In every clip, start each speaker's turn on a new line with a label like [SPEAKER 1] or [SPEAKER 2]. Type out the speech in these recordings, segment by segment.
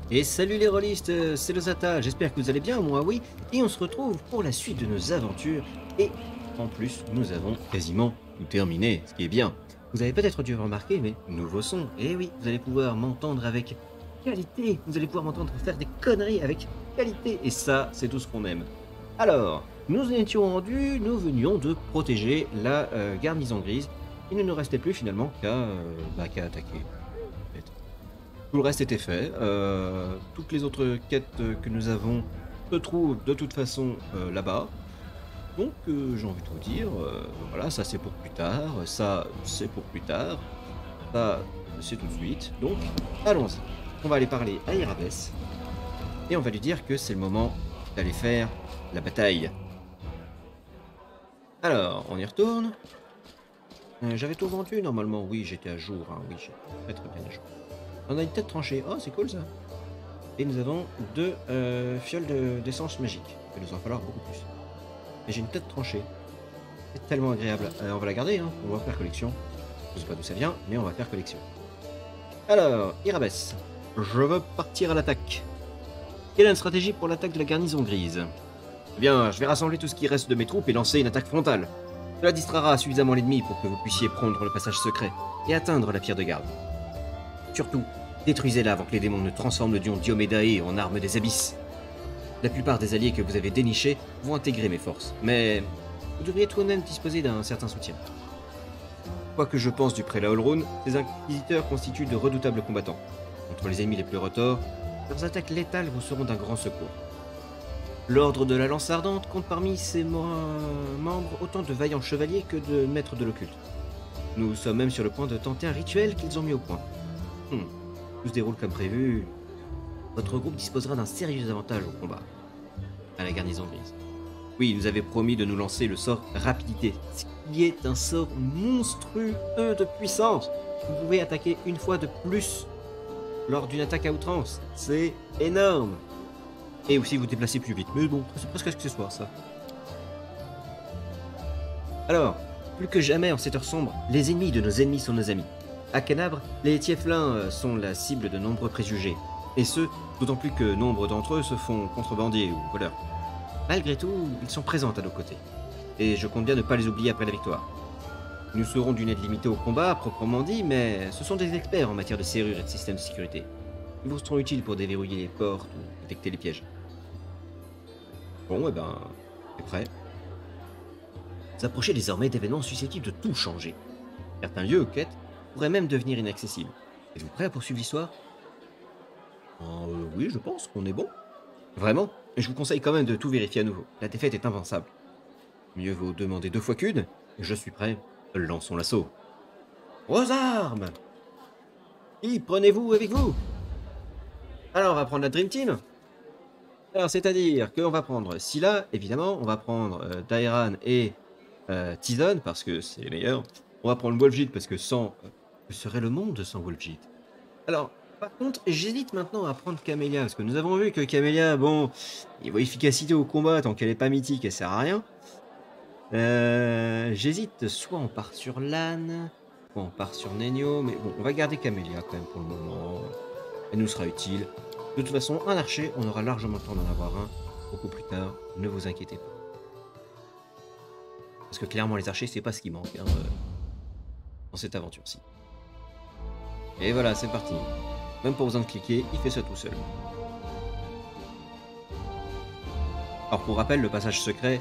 [SPEAKER 1] Et salut les rôlistes, c'est le Zata, j'espère que vous allez bien, moi oui, et on se retrouve pour la suite de nos aventures, et en plus nous avons quasiment tout terminé, ce qui est bien. Vous avez peut-être dû remarquer, mais nouveau son, et oui, vous allez pouvoir m'entendre avec qualité, vous allez pouvoir m'entendre faire des conneries avec qualité, et ça, c'est tout ce qu'on aime. Alors, nous étions rendus, nous venions de protéger la garnison grise, il ne nous restait plus finalement qu'à attaquer. Tout le reste était fait. Toutes les autres quêtes que nous avons se trouvent de toute façon là-bas. Donc j'ai envie de vous dire, voilà, ça c'est pour plus tard, ça c'est pour plus tard, ça c'est tout de suite. Donc allons-y. On va aller parler à Irabes et on va lui dire que c'est le moment d'aller faire la bataille. Alors, on y retourne. J'avais tout vendu normalement, oui j'étais à jour, hein. Oui j'étais très bien à jour. On a une tête tranchée, oh c'est cool ça. Et nous avons deux fioles d'essence magique. Il va nous en falloir beaucoup plus. Et j'ai une tête tranchée. C'est tellement agréable. On va la garder, hein. On va faire collection. Je sais pas d'où ça vient, mais on va faire collection. Alors, Irabes, je veux partir à l'attaque. Quelle est la stratégie pour l'attaque de la garnison grise? Eh bien, je vais rassembler tout ce qui reste de mes troupes et lancer une attaque frontale. Cela distraira suffisamment l'ennemi pour que vous puissiez prendre le passage secret et atteindre la pierre de garde. Surtout, détruisez-la avant que les démons ne transforment le dion Diomédae en arme des abysses. La plupart des alliés que vous avez dénichés vont intégrer mes forces, mais vous devriez tout de même disposer d'un certain soutien. Quoi que je pense du prélat Olrun, ces inquisiteurs constituent de redoutables combattants. Contre les ennemis les plus retors, leurs attaques létales vous seront d'un grand secours. L'ordre de la lance ardente compte parmi ses membres autant de vaillants chevaliers que de maîtres de l'occulte. Nous sommes même sur le point de tenter un rituel qu'ils ont mis au point. Tout se déroule comme prévu. Votre groupe disposera d'un sérieux avantage au combat. À la garnison grise. Oui, il nous avait promis de nous lancer le sort rapidité, ce qui est un sort monstrueux de puissance. Vous pouvez attaquer une fois de plus lors d'une attaque à outrance. C'est énorme. Et aussi vous déplacer plus vite. Mais bon, c'est presque accessoire ça. Alors, plus que jamais en cette heure sombre, les ennemis de nos ennemis sont nos amis. À Canabre, les Tieflins sont la cible de nombreux préjugés, et ce, d'autant plus que nombre d'entre eux se font contrebandiers ou voleurs. Malgré tout, ils sont présents à nos côtés, et je compte bien ne pas les oublier après la victoire. Nous serons d'une aide limitée au combat, proprement dit, mais ce sont des experts en matière de serrure et de système de sécurité. Ils vous seront utiles pour déverrouiller les portes ou détecter les pièges. Bon, eh ben, c'est prêt. Vous approchez désormais d'événements susceptibles de tout changer. Certains lieux, quêtes, pourrait même devenir inaccessible. Êtes-vous prêt à poursuivre l'histoire? Oui, je pense qu'on est bon. Vraiment? Je vous conseille quand même de tout vérifier à nouveau. La défaite est invincible. Mieux vaut demander 2 fois qu'une. Je suis prêt. Lançons l'assaut. Aux armes! Qui prenez-vous avec vous? Alors, on va prendre la Dream Team. Alors, c'est-à-dire qu'on va prendre Scylla, évidemment. On va prendre Dairan et Tizon, parce que c'est les meilleurs. On va prendre Wolfjit, parce que sans... que serait le monde sans Wolfjit? Alors, par contre, j'hésite maintenant à prendre Camélia, parce que nous avons vu que Camélia, bon, niveau efficacité au combat, tant qu'elle est pas mythique, elle sert à rien. J'hésite, soit on part sur Lan, soit on part sur Nenio, mais bon, on va garder Camélia quand même pour le moment. Elle nous sera utile. De toute façon, un archer, on aura largement le temps d'en avoir un, beaucoup plus tard, ne vous inquiétez pas. Parce que clairement, les archers, c'est pas ce qui manque, hein, dans cette aventure-ci. Et voilà, c'est parti. Même pas besoin de cliquer, il fait ça tout seul. Alors pour rappel, le passage secret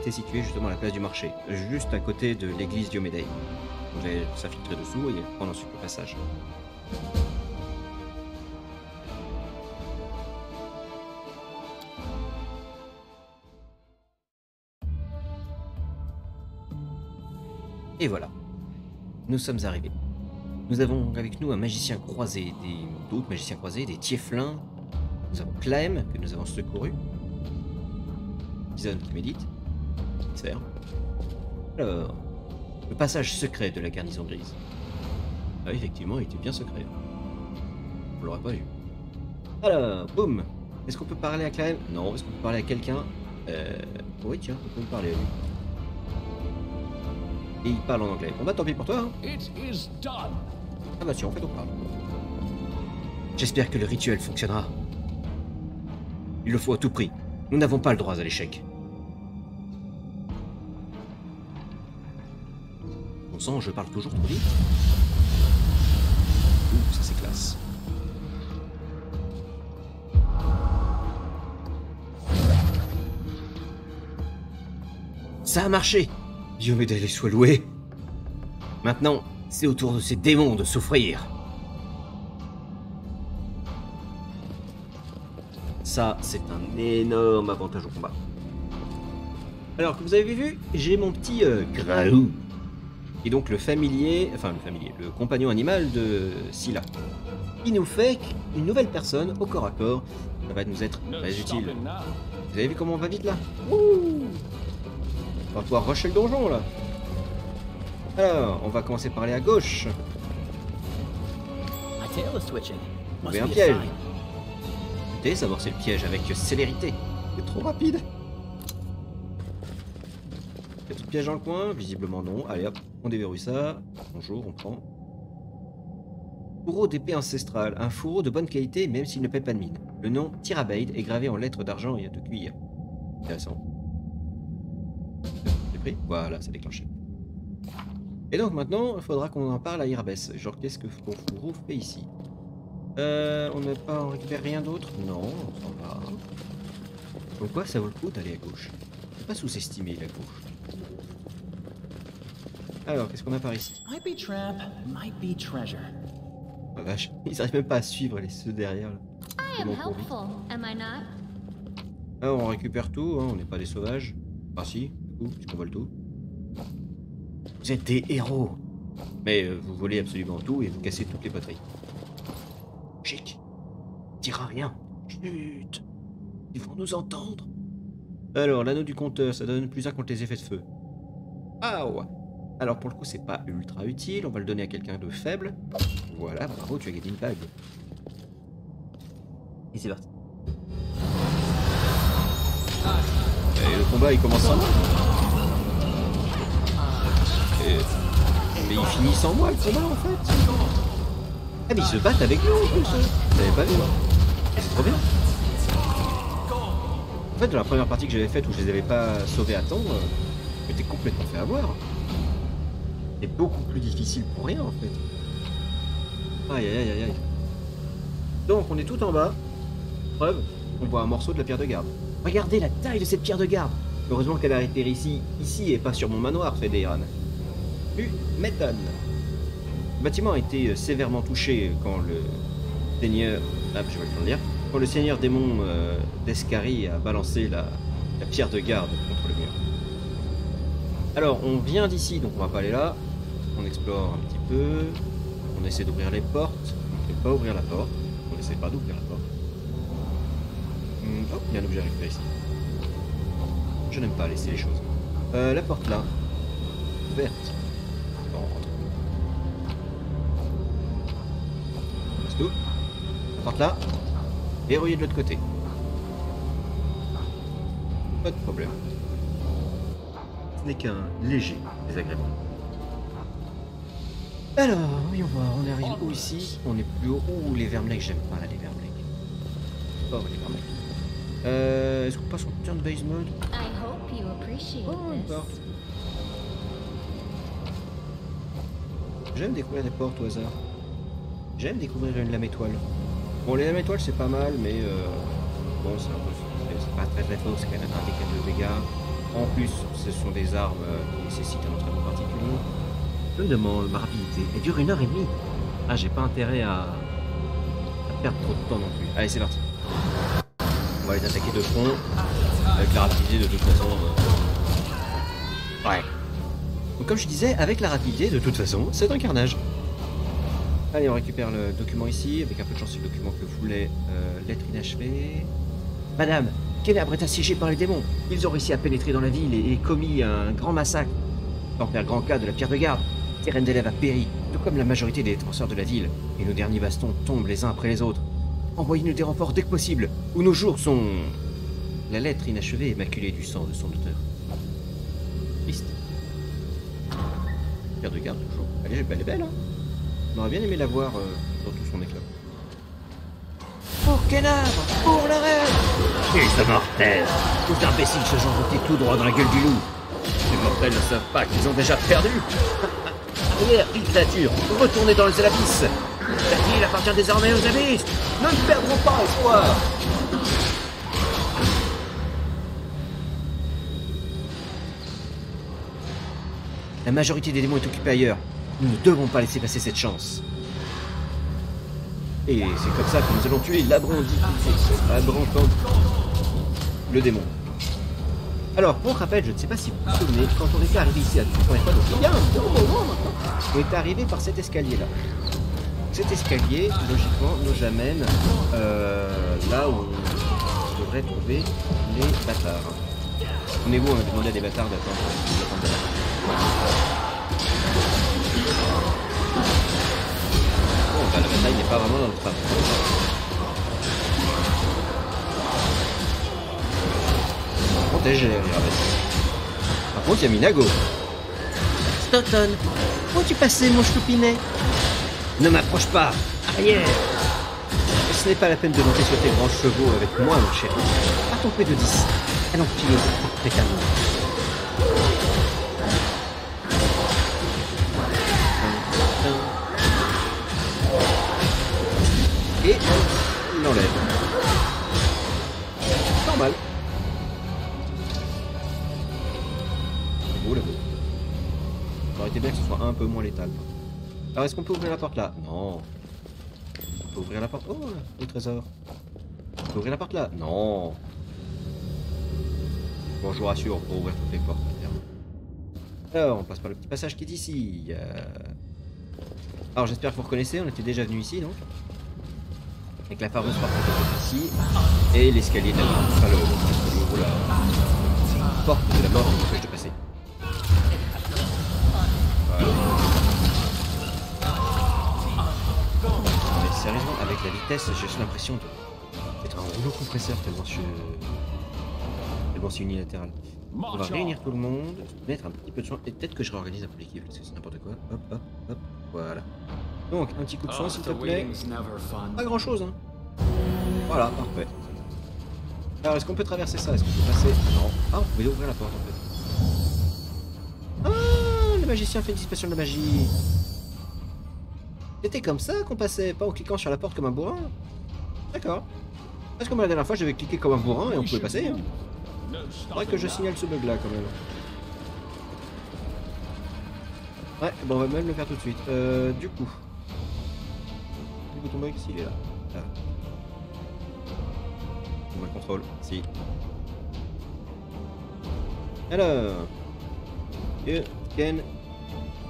[SPEAKER 1] était situé justement à la place du marché, juste à côté de l'église Diomédae. Vous allez s'infiltrer dessous et prendre ensuite le passage. Et voilà, nous sommes arrivés. Nous avons avec nous un magicien croisé, d'autres magiciens croisés, des Tieflins. Nous avons Klaem, que nous avons secouru. Tizon qui médite. Sert. Alors, le passage secret de la garnison grise. Ah, effectivement, il était bien secret. On l'aurait pas vu. Alors, boum. Est-ce qu'on peut parler à Klaem? Non. Est-ce qu'on peut parler à quelqu'un? Oui, tiens, on peut me parler à lui. Et il parle en anglais. Bon bah tant pis pour toi. Hein. Ah bah si, en fait on parle. J'espère que le rituel fonctionnera. Il le faut à tout prix. Nous n'avons pas le droit à l'échec. Bon sang, je parle toujours trop vite. Ouh, ça c'est classe. Ça a marché! Diomède soit loué. Maintenant, c'est au tour de ces démons de souffrir. Ça, c'est un énorme avantage au combat. Alors, que vous avez vu, j'ai mon petit Graou. Et donc le le compagnon animal de Scylla. Il nous fait une nouvelle personne au corps à corps. Ça va nous être très utile. Vous avez vu comment on va vite là? Ouh! On va pouvoir rusher le donjon là. Alors, on va commencer par aller à gauche. Trouver un piège. Écoutez, savoir c'est le piège avec célérité. C'est trop rapide. Il y a tout piège dans le coin? Visiblement non. Allez hop, on déverrouille ça. Bonjour, on prend. Fourreau d'épée ancestrale. Un fourreau de bonne qualité même s'il ne paie pas de mine. Le nom Tirabaid est gravé en lettres d'argent et de cuir. Intéressant. J'ai pris? Voilà, c'est déclenché. Et donc maintenant, il faudra qu'on en parle à Irabès. Genre, qu'est-ce que ton fourreau fait ici? On n'a pas en récupère rien d'autre? Non, on s'en va. Pourquoi ça vaut le coup d'aller à gauche? Faut pas sous-estimer la gauche. Alors, qu'est-ce qu'on a par ici? Oh vache, ils arrivent même pas à suivre ceux derrière. Là. Ah, on récupère tout, hein, on n'est pas des sauvages. Ah si, du coup, puisqu'on vole tout. Vous êtes des héros. Mais vous volez absolument tout et vous cassez toutes les poteries. Chic. Tira rien. Chut. Ils vont nous entendre. Alors, l'anneau du compteur, ça donne plus 1 contre les effets de feu. Ah ouais. Alors pour le coup, c'est pas ultra utile. On va le donner à quelqu'un de faible. Voilà, bravo, tu as gagné une bague. Et c'est parti. Et le combat, il commence sans moi. Mais il finit sans moi, le combat, en fait. Ah, mais ils se battent avec nous, en plus. Vous avez pas vu, et c'est trop bien. En fait, dans la première partie que j'avais faite où je les avais pas sauvés à temps, j'étais complètement fait avoir. C'est beaucoup plus difficile pour rien en fait. Aïe aïe aïe aïe aïe. Donc on est tout en bas. Preuve, on voit un morceau de la pierre de garde. Regardez la taille de cette pierre de garde. Heureusement qu'elle a été ici et pas sur mon manoir, fait Deyran. Tu m'étonnes. Le bâtiment a été sévèrement touché quand le seigneur... Ah, je vais le dire. Quand le seigneur démon d'Escari a balancé la pierre de garde contre le mur. Alors, on vient d'ici, donc on va pas aller là. On explore un petit peu. On essaie d'ouvrir les portes. On ne peut pas ouvrir la porte. On n'essaie pas d'ouvrir la porte. Oh, il y a un objet à récupérer ici. Je n'aime pas laisser les choses. La porte là. Ouverte. Bon, on rentre. C'est tout. La porte là. Verrouillée de l'autre côté. Pas de problème. Ce n'est qu'un léger désagrément. Alors, voyons voir, on arrive où ici? On est plus haut. Ouh, les vermlecs, j'aime pas les vermlecs. Oh, les vermlecs. Est-ce qu'on passe en turn base mode? Oh, une porte. J'aime découvrir des portes au hasard. J'aime découvrir une lame étoile. Bon, les lames étoiles, c'est pas mal, mais bon, c'est un peu... C'est pas très fort, c'est quand même un indicateur de dégâts. En plus, ce sont des armes qui nécessitent un entraînement particulier. Je me demande, ma rapidité, elle dure 1h30. Ah, j'ai pas intérêt à perdre trop de temps non plus. Allez, c'est parti. On va les attaquer de front. Avec la rapidité, de toute façon... Ouais. Donc, comme je disais, avec la rapidité, de toute façon, c'est un carnage. Allez, on récupère le document ici. Avec un peu de chance, c'est le document que voulait l'être inachevé. Madame, Kenab est assiégé par les démons. Ils ont réussi à pénétrer dans la ville et commis un grand massacre. Sans faire grand cas de la pierre de garde, Terendelev a péri, tout comme la majorité des défenseurs de la ville, et nos derniers bastons tombent les uns après les autres. Envoyez-nous des renforts dès que possible, ou nos jours sont... La lettre inachevée est maculée du sang de son auteur. Triste. Pierre de garde toujours. Elle est belle, hein. On aurait bien aimé la voir dans tout son éclat. Kenard, pour l'arrêt.
[SPEAKER 2] Fils de mortels!
[SPEAKER 1] Tous d'imbéciles se sont jetés tout droit dans la gueule du loup.
[SPEAKER 2] Les mortels ne savent pas qu'ils ont déjà perdu!
[SPEAKER 1] Arrière, ville créature, retournez dans les abysses. La ville appartient désormais aux abysses. Nous ne perdrons pas espoir. La majorité des démons est occupée ailleurs. Nous ne devons pas laisser passer cette chance. Et c'est comme ça que nous allons tuer l'abruti, le démon. Alors, pour rappel, je ne sais pas si vous vous souvenez, quand on était arrivé ici à la première fois, donc il y a un bon moment maintenant, on est arrivé par cet escalier-là. Cet escalier, logiquement, nous amène là où on devrait trouver les bâtards. On est où? On a demandé à des bâtards d'attendre. Bon, bah, la bataille n'est pas vraiment dans notre avantage. Par contre, il y a Minago. Stoughton, où tu passais, mon choupinet? Ne m'approche pas. Arrière. Ce n'est pas la peine de monter sur tes grands chevaux avec moi, mon chéri. Partons peu de 10. Allons filer très calmement. Et il l'enlève. Normal. Ça aurait été bien que ce soit un peu moins létal. Alors est-ce qu'on peut ouvrir la porte là? Non. On peut ouvrir la porte. Oh, le trésor. On peut ouvrir la porte là? Non. Bon, je vous rassure, on peut ouvrir toutes les portes. Alors, on passe par le petit passage qui est ici. Alors j'espère que vous reconnaissez, on était déjà venu ici donc. Avec la fameuse porte qui est ici. Et l'escalier de la mort. Enfin, la porte de la mort qui empêche de passer. Mais sérieusement, avec la vitesse, j'ai juste l'impression d'être un rouleau compresseur tellement c'est unilatéral. On va réunir tout le monde, mettre un petit peu de soin, et peut-être que je réorganise un peu l'équipe, parce que c'est n'importe quoi. Hop, hop, hop, voilà. Donc, un petit coup de soin, s'il te plaît. Pas grand chose, hein. Voilà, parfait. Alors, est-ce qu'on peut traverser ça? Est-ce qu'on peut passer? Non. Ah, on pouvait ouvrir la porte, en fait. Ah, le magicien fait disparition de la magie. C'était comme ça qu'on passait, pas en cliquant sur la porte comme un bourrin. D'accord. Parce que moi, la dernière fois, j'avais cliqué comme un bourrin et on pouvait passer. Hein. Faudrait que je signale ce bug là quand même. Ouais, bon on va même le faire tout de suite. Du coup. Le bouton bug s'il est là. Là. On va le contrôle. Si. Alors. You can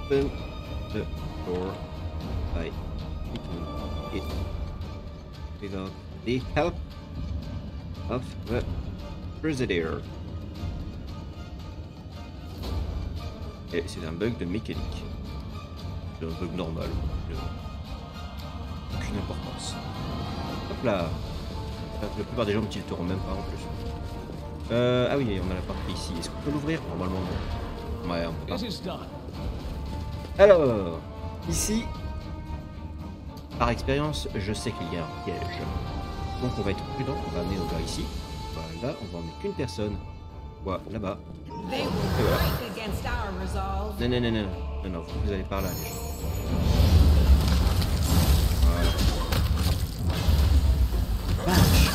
[SPEAKER 1] open the door by clicking it without the help of the Presider. Et c'est un bug de mécanique. C'est un bug normal. Aucune importance. Hop là. La plupart des gens ne tilteront même pas en plus. Ah oui, on a la porte ici. Est-ce qu'on peut l'ouvrir? Normalement non. Ouais, on peut pas. Alors, ici, par expérience, je sais qu'il y a un piège. Donc on va être prudent, on va amener nos gars ici. Voilà, on va emmener qu'une personne. Voilà, là-bas. Et voilà. Non, non, non, non, non, non, vous allez par là, les gens. Voilà. Vache.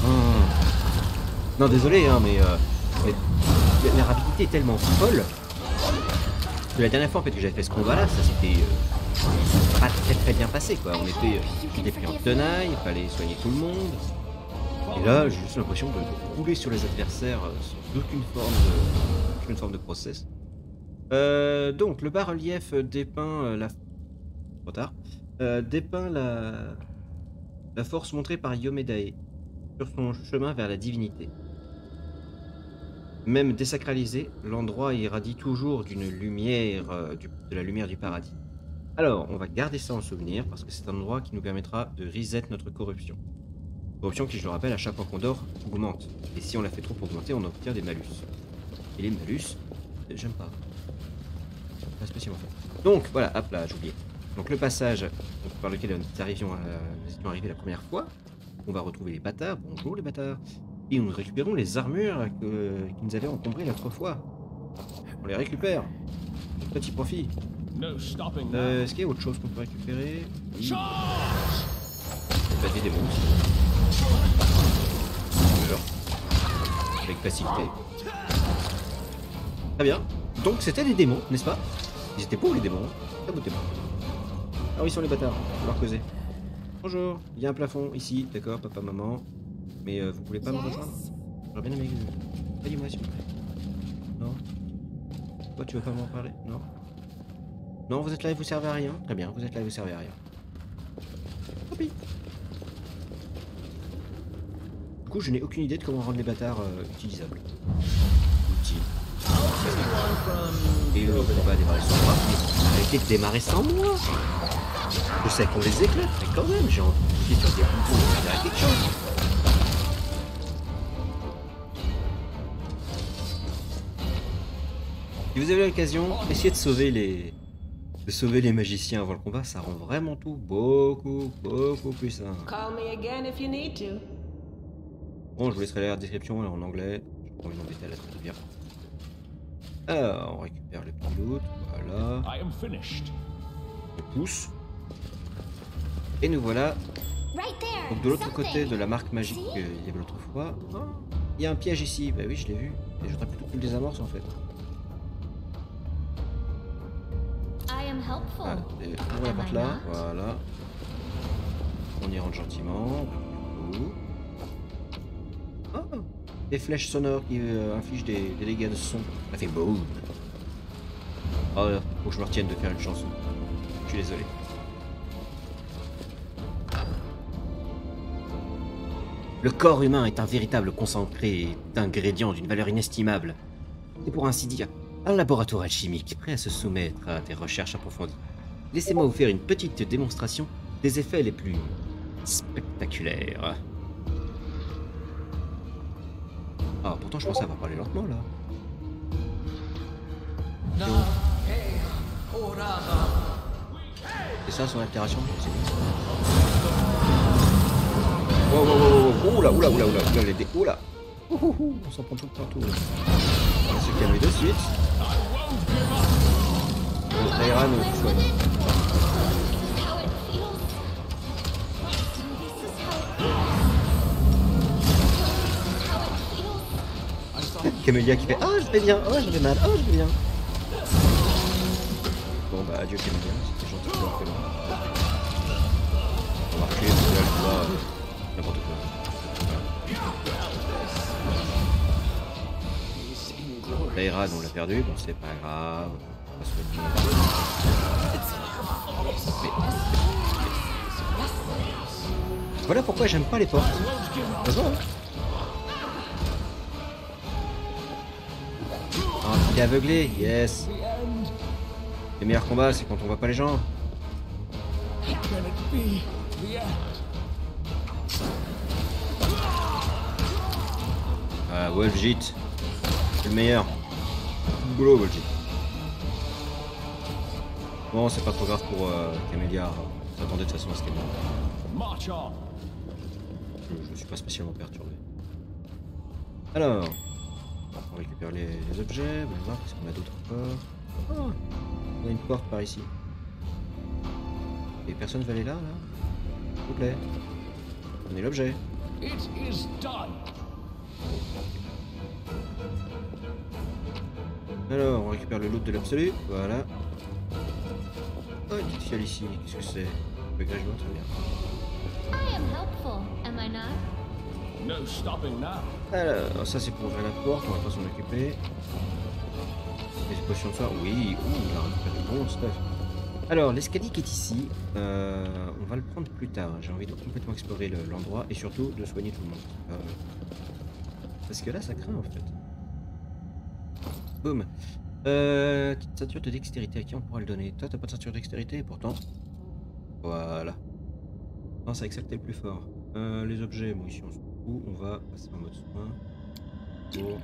[SPEAKER 1] Oh. Non, désolé, hein, mais la rapidité est tellement folle que la dernière fois en fait que j'avais fait ce combat-là, ça s'était pas très bien passé, quoi. On était pris en tenaille, il fallait soigner tout le monde. Et là, j'ai juste l'impression de rouler sur les adversaires sans aucune forme de process. Donc, le bas-relief dépeint trop tard. Dépeint la force montrée par Yomedae sur son chemin vers la divinité. Même désacralisé, l'endroit irradie toujours d'une lumière, de la lumière du paradis. Alors, on va garder ça en souvenir parce que c'est un endroit qui nous permettra de reset notre corruption. Corruption qui, je le rappelle, à chaque fois qu'on dort, augmente. Et si on la fait trop augmenter, on obtient des malus. Et les malus, j'aime pas. Pas spécialement fait. Donc, voilà, hop là, j'ai oublié. Donc le passage par lequel nous étions arrivés la première fois, on va retrouver les bâtards. Bonjour les bâtards. Et nous récupérons les armures qui nous avaient encombrés l'autre fois. On les récupère. Petit profit. Est-ce qu'il y a autre chose qu'on peut récupérer? Oui. Des démons aussi. Avec facilité. Très bien. Donc c'était des démons, n'est-ce pas? Ils étaient beaux les démons. Très beaux démons. Ah oui, ils sont les bâtards. On va leur causer. Bonjour. Il y a un plafond ici. D'accord, papa, maman. Mais vous voulez pas me rejoindre? J'aurais bien aimé. Dis-moi s'il vous plaît. Non. Toi, tu veux pas m'en parler? Non. Non, vous êtes là et vous servez à rien. Très bien, vous êtes là et vous servez à rien. Tant pis. Du coup, je n'ai aucune idée de comment rendre les bâtards utilisables. Utiles. Et le combat a démarré sans moi. Arrêtez de démarrer sans moi. Je sais qu'on les éclate, mais quand même, j'ai envie de cliquer sur des boutons pour faire quelque chose. Si vous avez l'occasion, essayez de sauver les magiciens avant le combat, ça rend vraiment tout beaucoup plus simple. Bon, je vous laisserai la description en anglais. Je prends une embêtée à la très bien. Alors, on récupère le petit loot, voilà. On pousse. Et nous voilà. Donc de l'autre côté de la marque magique qu'il y avait l'autre fois. Il y a un piège ici, bah oui je l'ai vu. Et je voudrais plutôt qu'il le désamorce en fait. Ah, on va la porte là, voilà. On y rentre gentiment. Ah, des flèches sonores qui infligent des dégâts de son. Ça fait beau. Oh, faut que je me retienne de faire une chanson. Je suis désolé. Le corps humain est un véritable concentré d'ingrédients d'une valeur inestimable. C'est pour ainsi dire un laboratoire alchimique prêt à se soumettre à des recherches approfondies. Laissez-moi vous faire une petite démonstration des effets les plus spectaculaires. Ah, pourtant je pensais avoir parlé lentement là. C'est ça son altération? C'est bien. Oh là, oula, les dés, oula. On s'en prend tout partout. On va se calmer de suite. Ça ira, nous soigne. Camélia qui fait « Oh, je vais bien, oh, je vais mal, oh, je vais bien ». Bon bah adieu Camélia, c'était gentil de faire là. On va reculer parce que là je vois n'importe quoi. Taïran on l'a perdu, bon c'est pas grave. On va se mettre... Voilà pourquoi j'aime pas les portes. Ça se voit, hein. Ah, t'es aveuglé, yes. Les meilleurs combats, c'est quand on voit pas les gens. Ah, Wolfjit. C'est le meilleur. Boulot, Wolfjit. Bon, c'est pas trop grave pour Camélia. On s'attendait de toute façon à ce qu'elle meure. Je suis pas spécialement perturbé. Alors, on récupère les objets. On va voir qu'est-ce qu'on a d'autre encore. Oh, on a une porte par ici. Et personne va aller là, s'il vous plaît. Prenez l'objet. Alors, on récupère le loot de l'absolu. Voilà. Oh, une petite fiole ici. Qu'est-ce que c'est? Le grégeois, très bien. Alors, ça c'est pour ouvrir la porte, on va pas s'en occuper. Les potions de soin, oui, il a récupéré du bon stuff. Alors, l'escalier qui est ici, on va le prendre plus tard. J'ai envie de complètement explorer l'endroit et surtout de soigner tout le monde. Parce que là, ça craint en fait. Boum. Petite ceinture de dextérité, à qui on pourra le donner? Toi, t'as pas de ceinture de dextérité, pourtant. Voilà. Non, c'est avec ça que t'es le plus fort. Les objets, bon, ici on s'en fout. On va passer en mode soin. Pour...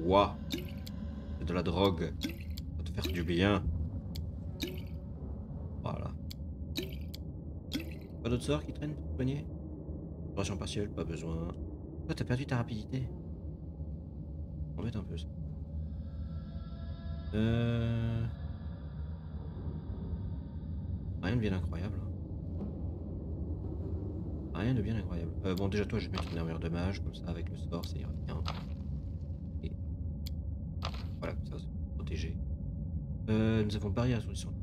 [SPEAKER 1] Ouah. C'est de la drogue. Ça va te faire du bien. Voilà. Pas d'autres sorts qui traînent pour soigner? Concentration partielle, pas besoin. Toi, t'as perdu ta rapidité. On va mettre un peu ça. Rien de bien incroyable. Rien de bien incroyable. Bon, déjà, toi, je vais mettre une armure de mage, comme ça, avec le sort, ça ira bien. Et voilà, comme ça, vous êtes protégé. Nous avons barrière à solution.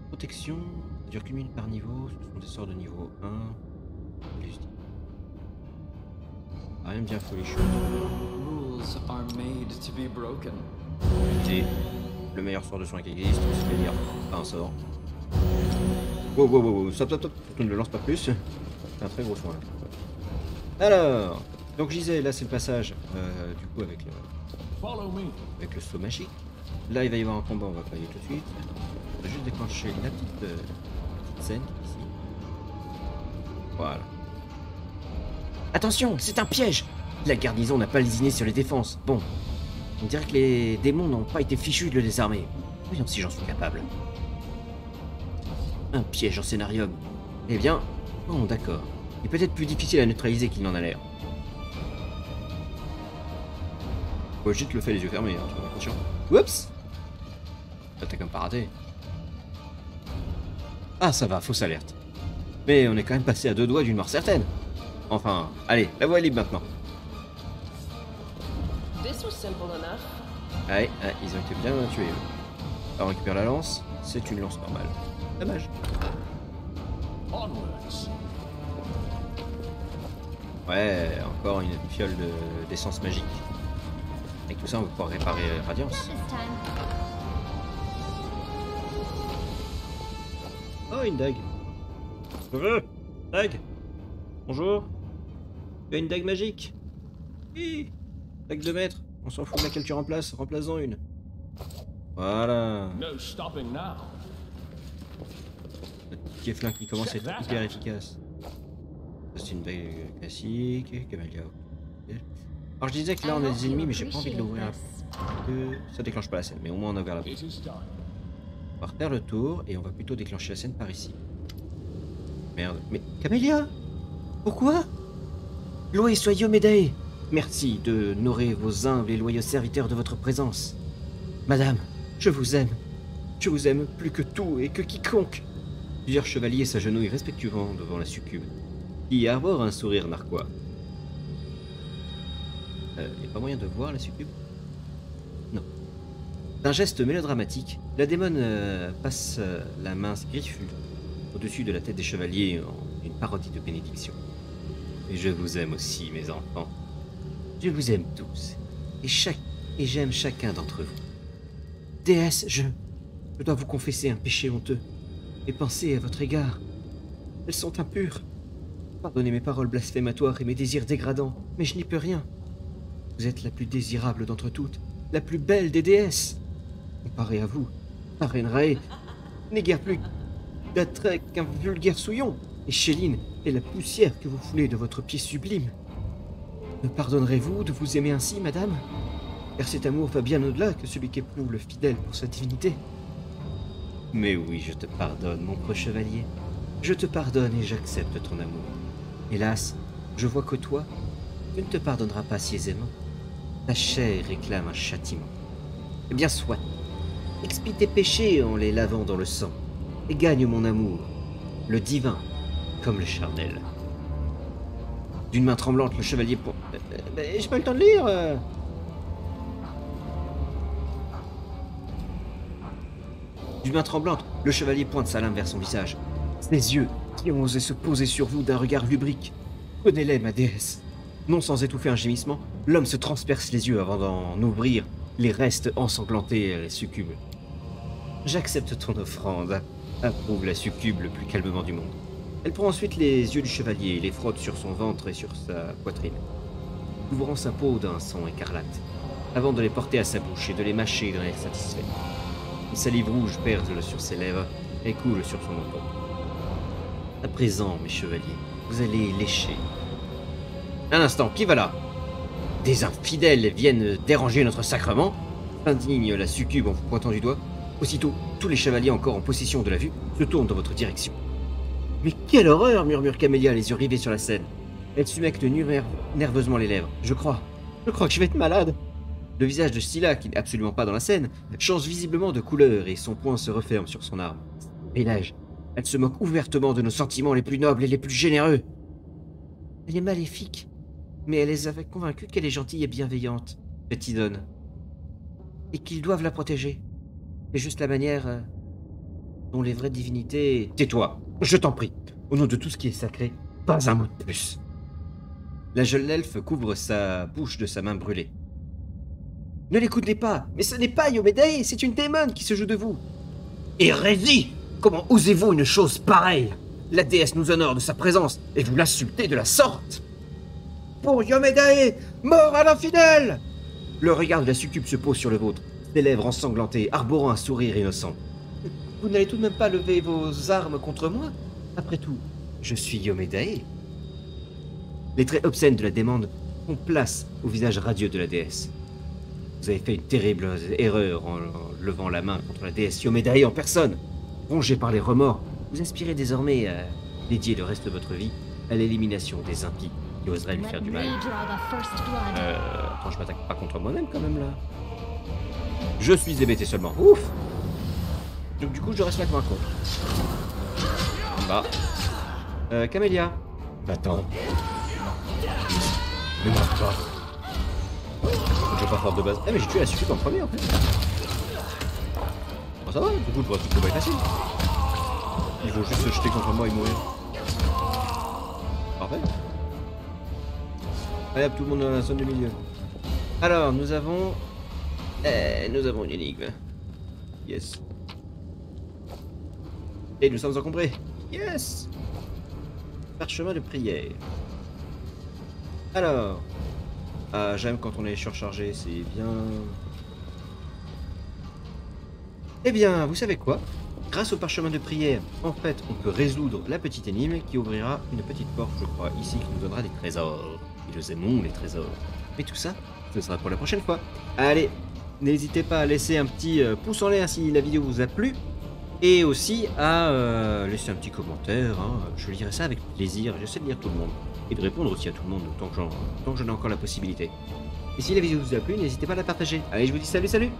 [SPEAKER 1] Protection, ça dure qu'une minute par niveau, ce sont des sorts de niveau 1. Rien de bien folichon. C'est le meilleur sort de soin qui existe, c'est-à-dire pas un sort. Wow, wow, wow, stop, stop, stop, surtout ne le lance pas plus. C'est un très gros soin là. Alors, donc je disais, là c'est le passage, du coup avec le saut magique. Là il va y avoir un combat, on va pas y aller tout de suite. On va juste déclencher la petite scène ici. Voilà. Attention, c'est un piège! La garnison n'a pas lésiné sur les défenses. Bon, on dirait que les démons n'ont pas été fichus de le désarmer. Voyons si j'en suis capable. Un piège en scénarium. Eh bien, bon d'accord. Il est peut-être plus difficile à neutraliser qu'il n'en a l'air. Gogit le fait les yeux fermés, hein, tu vois, attention. Oups! Là, t'as comme pas raté. Ah, ça va, fausse alerte. Mais on est quand même passé à 2 doigts d'une mort certaine. Enfin, allez, la voie est libre maintenant. Ouais, ils ont été bien tués. On récupère la lance, c'est une lance normale. Dommage. Ouais, encore une fiole d'essence magique. Avec tout ça, on va pouvoir réparer Radiance. Oh, une dague. Dague. Bonjour. Tu as une dague magique? Oui. Dague de maître. On s'en fout de laquelle tu remplaces. Remplace-en une. Voilà. Le petit flingue qui commence à être hyper efficace. C'est une dague classique. Camélia. Alors je disais que là on a des ennemis, mais j'ai pas envie de l'ouvrir. Ça déclenche pas la scène, mais au moins on a ouvert la porte. On va refaire le tour et on va plutôt déclencher la scène par ici. Merde. Mais Camélia, pourquoi? Loué soyez Médae. Merci de honorer vos humbles et loyaux serviteurs de votre présence. Madame, je vous aime. Je vous aime plus que tout et que quiconque. Plusieurs chevaliers s'agenouillent respectueusement devant la succube, qui arbore un sourire narquois. Y a pas moyen de voir la succube? Non. D'un geste mélodramatique, la démone passe la mince griffue au-dessus de la tête des chevaliers en une parodie de bénédiction. Et je vous aime aussi, mes enfants. Je vous aime tous, et j'aime chacun d'entre vous. Déesse, je dois vous confesser un péché honteux. Mes pensées à votre égard, elles sont impures. Pardonnez mes paroles blasphématoires et mes désirs dégradants, mais je n'y peux rien. Vous êtes la plus désirable d'entre toutes, la plus belle des déesses. Comparé à vous, la reine Rae n'est guère plus d'attrait qu'un vulgaire souillon, et Chéline est la poussière que vous foulez de votre pied sublime. Me pardonnerez-vous de vous aimer ainsi, madame? Car cet amour va bien au-delà que celui qu'éprouve le fidèle pour sa divinité. Mais oui, je te pardonne, mon preux chevalier. Je te pardonne et j'accepte ton amour. Hélas, je vois que toi, tu ne te pardonneras pas si aisément. Ta chair réclame un châtiment. Eh bien, soit. Expie tes péchés en les lavant dans le sang, et gagne mon amour, le divin comme le charnel. D'une main tremblante, le chevalier pour... j'ai pas eu le temps de lire. D'une main tremblante, le chevalier pointe sa lame vers son visage. Ses yeux, qui ont osé se poser sur vous d'un regard lubrique. Prenez-les, ma déesse. Non sans étouffer un gémissement, l'homme se transperce les yeux avant d'en ouvrir les restes ensanglantés à la succube. J'accepte ton offrande, approuve la succube le plus calmement du monde. Elle prend ensuite les yeux du chevalier et les frotte sur son ventre et sur sa poitrine, couvrant sa peau d'un sang écarlate, avant de les porter à sa bouche et de les mâcher d'un air satisfait. Une salive rouge perle sur ses lèvres et coule sur son menton. À présent, mes chevaliers, vous allez lécher. Un instant, qui va là? Des infidèles viennent déranger notre sacrement? Indigne la succube en vous pointant du doigt. Aussitôt, tous les chevaliers encore en possession de la vue se tournent dans votre direction. Mais quelle horreur, murmure Camélia, les yeux rivés sur la scène. Elle s'humecte nerveusement les lèvres. Je crois que je vais être malade. Le visage de Scylla, qui n'est absolument pas dans la scène, change visiblement de couleur et son poing se referme sur son arme. Pélage, elle se moque ouvertement de nos sentiments les plus nobles et les plus généreux. Elle est maléfique, mais elle les avait convaincus qu'elle est gentille et bienveillante, fait Tidon. Et qu'ils doivent la protéger. C'est juste la manière dont les vraies divinités... Tais-toi, je t'en prie. Au nom de tout ce qui est sacré, pas un mot de plus. La jeune elfe couvre sa bouche de sa main brûlée. Ne l'écoutez pas, mais ce n'est pas Iomédae, c'est une démone qui se joue de vous. Hérésie! Comment osez-vous une chose pareille? La déesse nous honore de sa présence, et vous l'insultez de la sorte. Pour Iomédae, mort à l'infidèle! Le regard de la succube se pose sur le vôtre, ses lèvres ensanglantées, arborant un sourire innocent. Vous n'allez tout de même pas lever vos armes contre moi? Après tout, je suis Iomédae. Les traits obscènes de la démon font place au visage radieux de la déesse. Vous avez fait une terrible erreur en levant la main contre la déesse Iomédae en personne. Rongé par les remords, vous aspirez désormais à dédier le reste de votre vie à l'élimination des impies qui oseraient lui faire du mal. Attends, je m'attaque pas contre moi-même quand même là. Je suis hébété seulement. Ouf! Donc du coup, je reste là comme un con. Bah. Camélia. Attends. Ne marche pas. Je vais pas fort de base. Eh mais j'ai tué la succube en premier en fait. Bon ça va, du coup le combat est facile. Ils vont juste se jeter contre moi et mourir. Parfait. Allez hop, tout le monde dans la zone du milieu. Alors, nous avons une énigme. Yes. Et nous sommes encombrés. Yes. Parchemin de prière. Alors. Ah, j'aime quand on est surchargé, c'est bien. Eh bien, vous savez quoi? Grâce au parchemin de prière, en fait, on peut résoudre la petite énigme qui ouvrira une petite porte, je crois, ici, qui nous donnera des trésors. Et nous aimons les trésors. Mais tout ça, ce sera pour la prochaine fois. Allez, n'hésitez pas à laisser un petit pouce en l'air si la vidéo vous a plu. Et aussi à laisser un petit commentaire. Hein. Je lirai ça avec plaisir. J'essaie de lire tout le monde. Et de répondre aussi à tout le monde tant que j'en ai encore la possibilité. Et si la vidéo vous a plu, n'hésitez pas à la partager. Allez, je vous dis salut, salut!